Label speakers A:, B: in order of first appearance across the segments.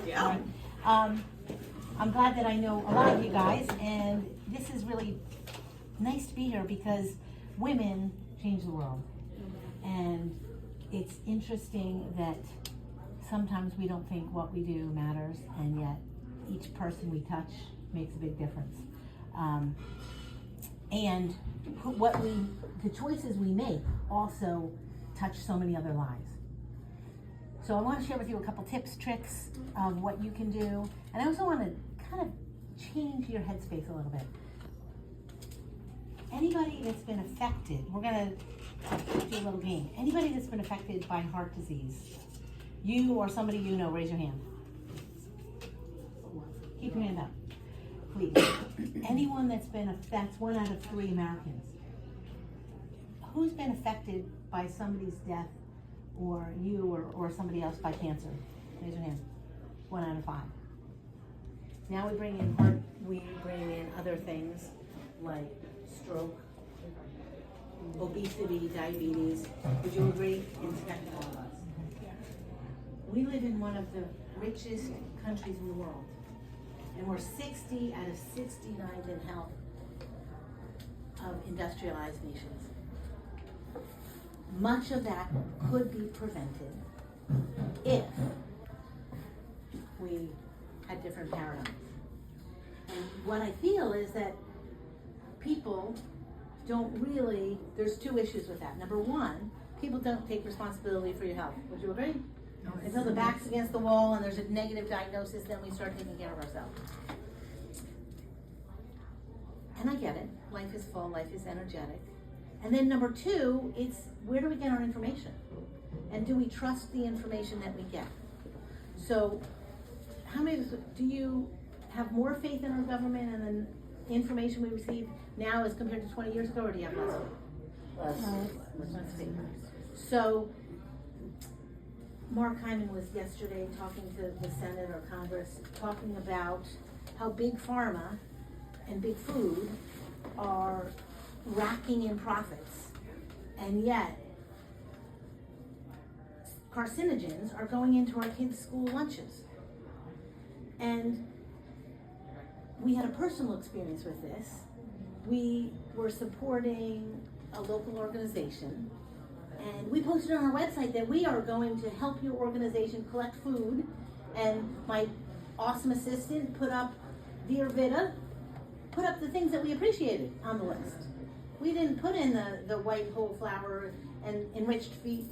A: Yeah.
B: Right. I'm glad that I know a lot of you guys, and this is really nice to be here because women change the world. And it's interesting that sometimes we don't think what we do matters, and yet each person we touch makes a big difference. And the choices we make also touch so many other lives. So I want to share with you a couple tips, tricks of what you can do. And I also want to kind of change your headspace a little bit. Anybody that's been affected, we're going to do a little game. Anybody that's been affected by heart disease, you or somebody you know, raise your hand. Keep your hand up, please. Anyone that's 1 out of 3 Americans. Who's been affected by somebody's death, or you or somebody else by cancer? Raise your hand. 1 out of 5. Now we bring in other things like stroke, obesity, diabetes. Would you agree? It's affecting all of us. We live in one of the richest countries in the world, and we're 60 out of 69 in health of industrialized nations. Much of that could be prevented if we had different paradigms. And what I feel is that people don't really, there's 2 issues with that. Number 1, people don't take responsibility for your health. Would you agree? Until the back's against the wall and there's a negative diagnosis, then we start taking care of ourselves. And I get it. Life is full, life is energetic. And then number 2, it's where do we get our information? And do we trust the information that we get? So how many of us, do you have more faith in our government and the information we receive now as compared to 20 years ago, or do you have less faith? Less faith. So Mark Hyman was yesterday talking to the Senate or Congress, talking about how big pharma and big food are racking in profits, and yet carcinogens are going into our kids' school lunches. And we had a personal experience with this. We were supporting a local organization, and we posted on our website that we are going to help your organization collect food, and my awesome assistant put up Dear Vita, put up the things that we appreciated on the list. We didn't put in the white whole flour and enriched feed.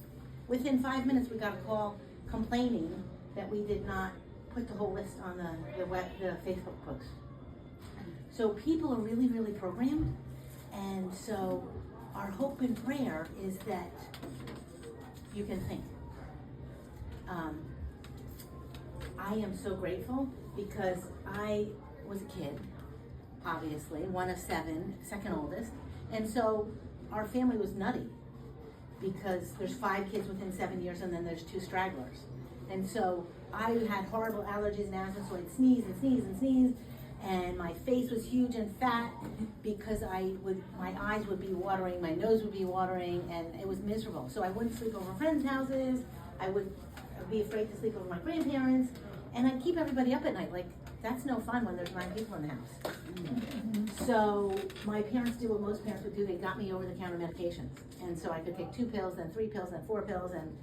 B: Within 5 minutes, we got a call complaining that we did not put the whole list on the Facebook post. So people are really, really programmed, and so our hope and prayer is that you can think. I am so grateful because I was a kid, obviously, 1 of 7, second oldest. And so our family was nutty because there's 5 kids within 7 years and then there's 2 stragglers. And so I had horrible allergies and asthma, so I'd sneeze and sneeze and sneeze. And my face was huge and fat because my eyes would be watering, my nose would be watering, and it was miserable. So I wouldn't sleep over friends' houses. I would be afraid to sleep over my grandparents. And I'd keep everybody up at night. Like, that's no fun when there's 9 people in the house. So my parents did what most parents would do. They got me over-the-counter medications. And so I could take 2 pills, then 3 pills, then 4 pills. And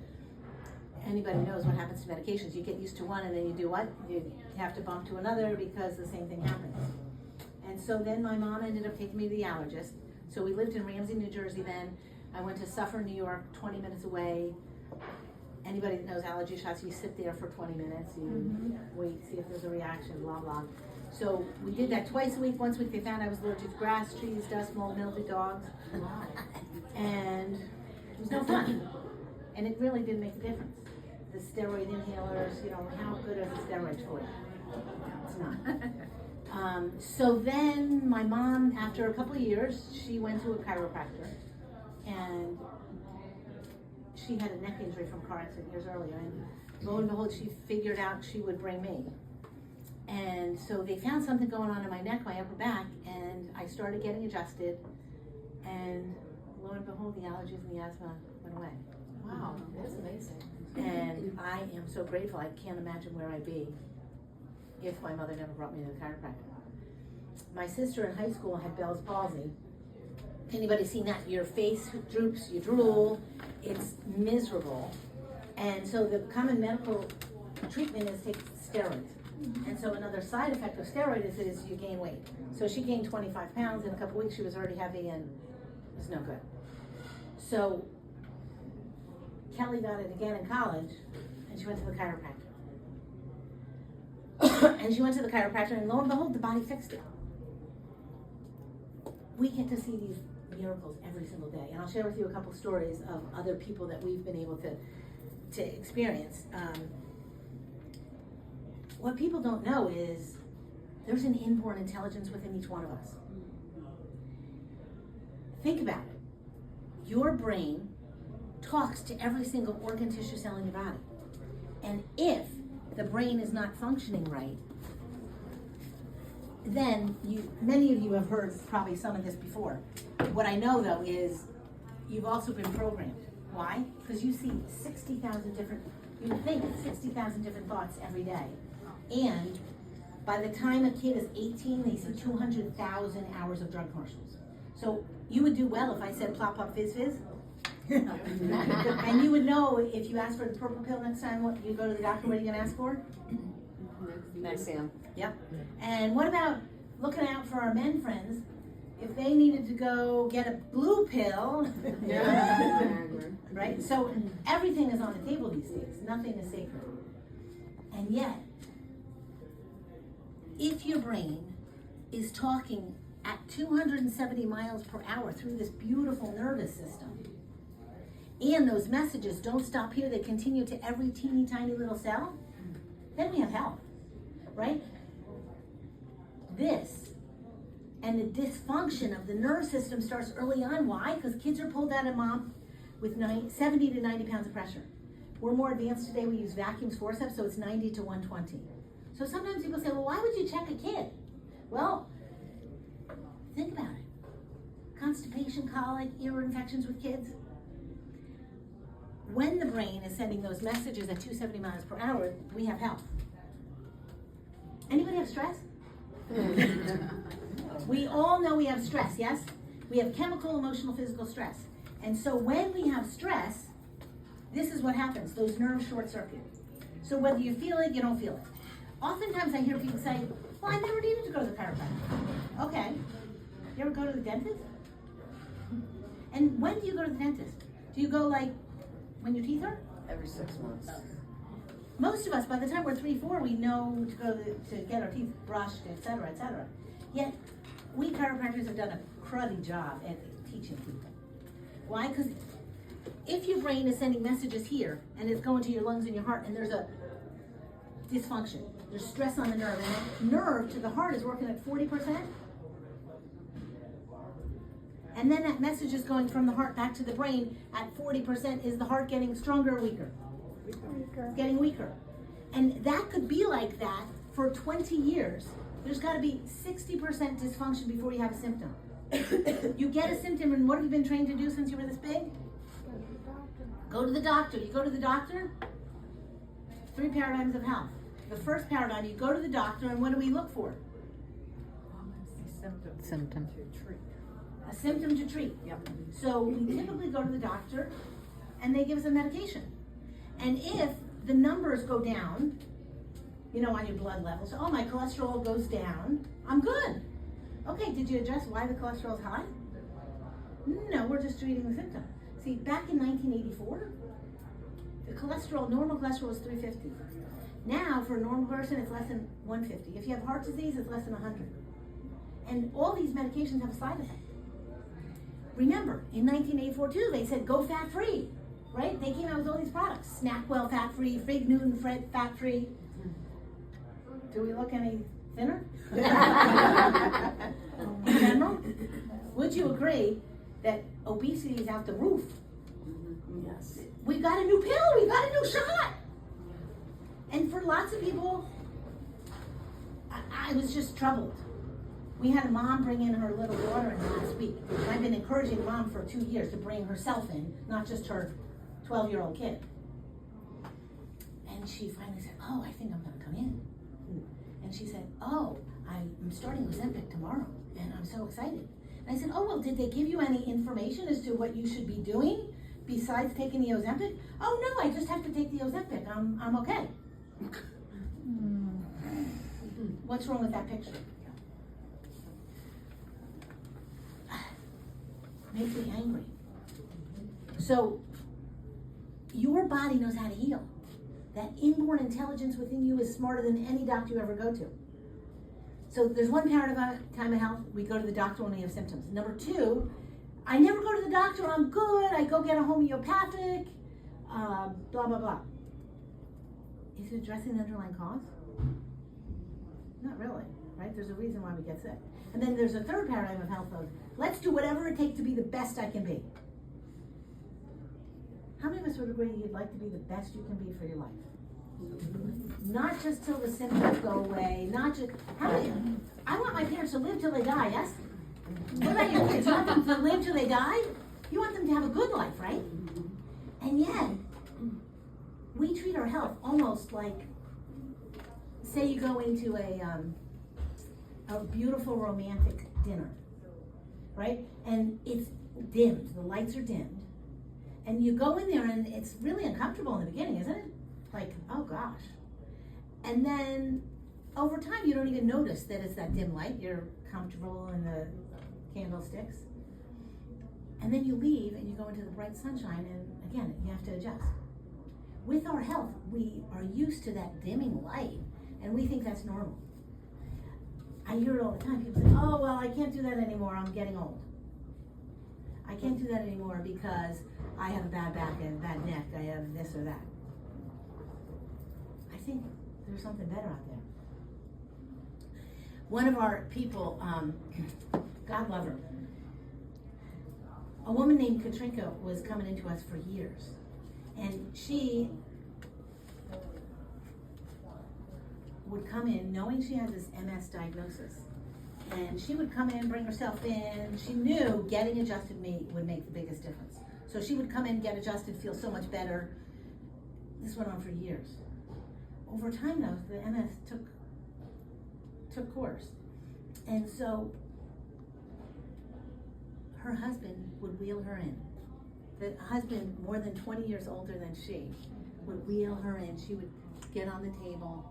B: anybody knows what happens to medications. You get used to one and then you do what? You have to bump to another because the same thing happens. And so then my mom ended up taking me to the allergist. So we lived in Ramsey, New Jersey then. I went to Suffern, New York, 20 minutes away. Anybody that knows allergy shots, you sit there for 20 minutes, you wait, see if there's a reaction, blah, blah. So we did that twice a week. Once a week they found I was allergic to grass, trees, dust, mold, mildew, dogs. And it was no fun. And it really didn't make a difference. The steroid inhalers, you know, how good are the steroids for you? It's not. So then my mom, after a couple of years, she went to a chiropractor, and she had a neck injury from a car accident years earlier, and lo and behold, she figured out she would bring me. And so they found something going on in my neck, my upper back, and I started getting adjusted, and lo and behold, the allergies and the asthma went away.
A: Wow, that's amazing.
B: And I am so grateful. I can't imagine where I'd be if my mother never brought me to the chiropractor. My sister in high school had Bell's palsy. Anybody seen that? Your face droops, you drool, it's miserable. And so the common medical treatment is take steroids. And so another side effect of steroids is you gain weight. So she gained 25 pounds in a couple weeks. She was already heavy and it was no good. So Kelly got it again in college and she went to the chiropractor. And she went to the chiropractor and lo and behold, the body fixed it. We get to see these miracles every single day. And I'll share with you a couple stories of other people that we've been able to experience. What people don't know is there's an inborn intelligence within each one of us. Think about it. Your brain talks to every single organ, tissue, cell in your body. And if the brain is not functioning right, then many of you have heard probably some of this before. What I know though is you've also been programmed. Why? Because you see 60,000 different, you think 60,000 different thoughts every day. And by the time a kid is 18, they see 200,000 hours of drug commercials. So you would do well if I said plop, plop, fizz, fizz. And you would know if you ask for the purple pill next time you go to the doctor, what are you going to ask for?
A: Nexium.
B: Yep. And what about looking out for our men friends? If they needed to go get a blue pill, right? So everything is on the table these days. Nothing is sacred. And yet, if your brain is talking at 270 miles per hour through this beautiful nervous system, and those messages don't stop here, they continue to every teeny tiny little cell, then we have health, right? This and the dysfunction of the nerve system starts early on. Why? Because kids are pulled out of mom with 70 to 90 pounds of pressure. We're more advanced today. We use vacuums, forceps, so it's 90 to 120. So sometimes people say, well, why would you check a kid? Well, think about it. Constipation, colic, ear infections with kids. When the brain is sending those messages at 270 miles per hour, we have health. Anybody have stress? We all know we have stress, yes? We have chemical, emotional, physical stress. And so when we have stress, this is what happens. Those nerves short circuit. So whether you feel it, you don't feel it. Oftentimes I hear people say, well, I never needed to go to the chiropractor. Okay. You ever go to the dentist? And when do you go to the dentist? Do you go like when your teeth hurt?
A: Every 6 months.
B: Most of us, by the time we're 3, 4, we know to go to get our teeth brushed, etc., etc. Yet, we chiropractors have done a cruddy job at teaching people. Why? Because if your brain is sending messages here, and it's going to your lungs and your heart, and there's a dysfunction, there's stress on the nerve, and that nerve to the heart is working at 40%, and then that message is going from the heart back to the brain at 40%. Is the heart getting stronger or weaker? Weaker. Getting weaker. And that could be like that for 20 years. There's got to be 60% dysfunction before you have a symptom. You get a symptom, and what have you been trained to do since you were this big? Go to the doctor. You go to the doctor, 3 paradigms of health. The first paradigm, you go to the doctor, and what do we look for?
A: Symptom.
B: A symptom to treat.
A: Yep.
B: So we typically go to the doctor, and they give us a medication. And if the numbers go down, you know, on your blood levels, oh, my cholesterol goes down, I'm good. Okay, did you address why the cholesterol is high? No, we're just treating the symptom. See, back in 1984, the cholesterol, normal cholesterol was 350. Now, for a normal person, it's less than 150. If you have heart disease, it's less than 100. And all these medications have a side effect. Remember, in 1984 too, they said go fat-free, right? They came out with all these products. Snackwell fat-free, Fig Newton fat-free. Do we look any thinner? In general, would you agree that obesity is out the roof?
A: Yes.
B: We've got a new pill, we've got a new shot. And for lots of people, I was just troubled. We had a mom bring in her little daughter in last week. And I've been encouraging the mom for 2 years to bring herself in, not just her 12-year-old kid. And she finally said, oh, I think I'm gonna come in. And she said, oh, I'm starting Ozempic tomorrow, and I'm so excited. And I said, oh, well, did they give you any information as to what you should be doing besides taking the Ozempic? Oh, no, I just have to take the Ozempic. I'm okay. What's wrong with that picture? Makes me angry. So, your body knows how to heal. That inborn intelligence within you is smarter than any doctor you ever go to. So there's one paradigm of health, we go to the doctor when we have symptoms. Number two, I never go to the doctor, I'm good, I go get a homeopathic, blah, blah, blah. Is it addressing the underlying cause? Not really, right? There's a reason why we get sick. And then there's a third paradigm of health of, let's do whatever it takes to be the best I can be. How many of us would agree you'd like to be the best you can be for your life? Not just till the symptoms go away, not just, how many, I want my parents to live till they die, yes? What about your kids? You want them to live till they die? You want them to have a good life, right? And yet, we treat our health almost like, say you go into a beautiful romantic dinner, right? And it's dimmed, the lights are dimmed. And you go in there and it's really uncomfortable in the beginning, isn't it? Like, oh gosh. And then over time you don't even notice that it's that dim light. You're comfortable in the candlesticks. And then you leave and you go into the bright sunshine, and again, you have to adjust. With our health, we are used to that dimming light and we think that's normal. I hear it all the time. People say, oh, well, I can't do that anymore. I'm getting old. I can't do that anymore because I have a bad back and bad neck. I have this or that. I think there's something better out there. One of our people, God love her, a woman named Katrinka was coming into us for years. And she would come in knowing she had this MS diagnosis. And she would come in, bring herself in. She knew getting adjusted meat would make the biggest difference. So she would come in, get adjusted, feel so much better. This went on for years. Over time though, the MS took course. And so her husband would wheel her in. The husband, more than 20 years older than she, would wheel her in. She would get on the table.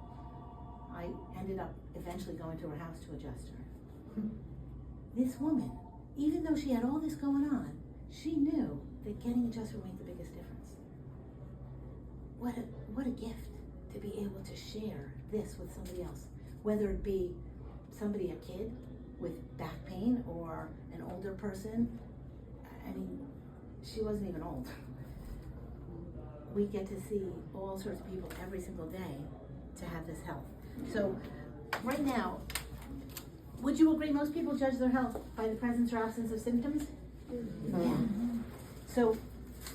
B: I ended up eventually going to her house to adjust her. This woman, even though she had all this going on, she knew that getting adjusted would make the biggest difference. What a gift to be able to share this with somebody else, whether it be somebody, a kid with back pain, or an older person. I mean, she wasn't even old. We get to see all sorts of people every single day to have this health. So right now, would you agree most people judge their health by the presence or absence of symptoms? Yeah. So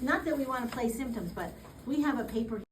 B: not that we want to play symptoms, but we have a paper